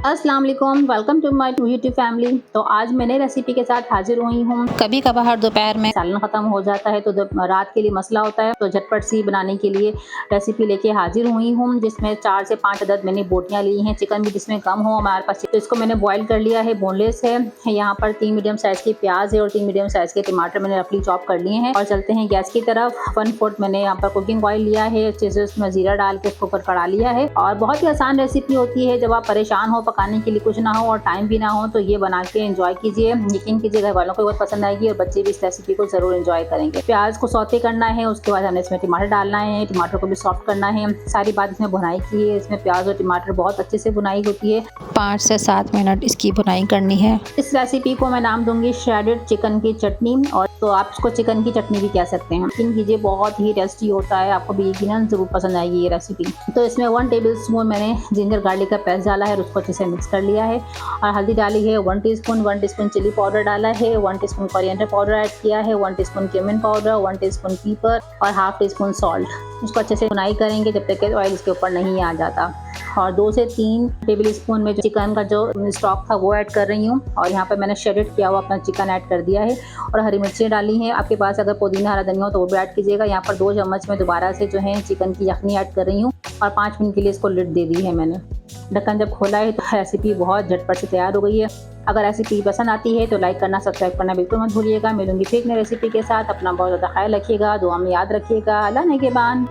अस्सलाम वालेकुम, welcome to my YouTube family. तो आज मैं नई रेसिपी के साथ हाजिर हुई हूँ। कभी कभार दोपहर में सालन ख़त्म हो जाता है तो रात के लिए मसला होता है, तो झटपट सी बनाने के लिए रेसिपी लेके हाजिर हुई हूँ, जिसमें 4 से 5 अदद मैंने बोटियाँ ली हैं। चिकन भी जिसमें कम हो हमारे पास, तो इसको मैंने बॉईल कर लिया है, बोनलेस है। यहाँ पर 3 मीडियम साइज़ की प्याज है और 3 मीडियम साइज़ के टमाटर मैंने रफली चॉप कर लिए हैं। और चलते हैं गैस की तरफ। 1/4 मैंने यहाँ पर कुकिंग ऑयल लिया है, अच्छे से उसमें ज़ीरा डाल के उसको ऊपर कड़ा लिया है। और बहुत ही आसान रेसिपी होती है, जब आप परेशान हो पकाने के लिए कुछ ना हो और टाइम भी ना हो तो ये बना के एंजॉय कीजिए। यकीन कीजिए घर वालों को बहुत पसंद आएगी और बच्चे भी इस रेसिपी को जरूर एंजॉय करेंगे। प्याज को सौते करना है, उसके बाद हमें इसमें टमाटर डालना है, टमाटर को भी सॉफ्ट करना है। सारी बात इसमें भुनाई की है, इसमें प्याज और टमाटर बहुत अच्छे से भुनाई होती है। 5 से 7 मिनट इसकी भुनाई करनी है। इस रेसिपी को मैं नाम दूंगी श्रेडेड चिकन की चटनी, और तो आप इसको चिकन की चटनी भी कह सकते हैं। यकीन कीजिए बहुत ही टेस्टी होता है, आपको भी यकीनन जरूर पसंद आएगी ये रेसिपी। तो इसमें 1 टेबल स्पून मैंने जिंजर गार्लिक का पेस्ट डाला है और उसको अच्छे से मिक्स कर लिया है। और हल्दी डाली है 1 टीस्पून चिली पाउडर डाला है, 1 टीस्पून कोरिएंडर पाउडर ऐड किया है, 1 टीस्पून क्यूमिन पाउडर, 1 टीस्पून पीपर और हाफ टीस्पून सॉल्ट। उसको अच्छे से भुनाई करेंगे जब तक कि ऑयल इसके ऊपर नहीं आ जाता। और 2 से 3 टेबल स्पून में जो चिकन का जो स्टॉक था वो ऐड कर रही हूँ। और यहाँ पर मैंने श्रेडेड किया हुआ अपना चिकन ऐड कर दिया है और हरी मिर्चें डाली हैं। आपके पास अगर पुदीना हरा धनिया हो तो वो भी ऐड कीजिएगा। यहाँ पर 2 चम्मच में दोबारा से जो है चिकन की यखनी ऐड कर रही हूँ और 5 मिनट के लिए इसको लिड दे दी है मैंने। ढक्कन जब खोला है तो रेसिपी बहुत झटपट से तैयार हो गई है। अगर रेसिपी पसंद आती है तो लाइक करना, सब्सक्राइब करना बिल्कुल मत भूलिएगा। मिलूंगी फिर नई रेसिपी के साथ। अपना बहुत ज़्यादा ख्याल रखिएगा, दुआ में याद रखिएगा। अल्लाह निगहबान।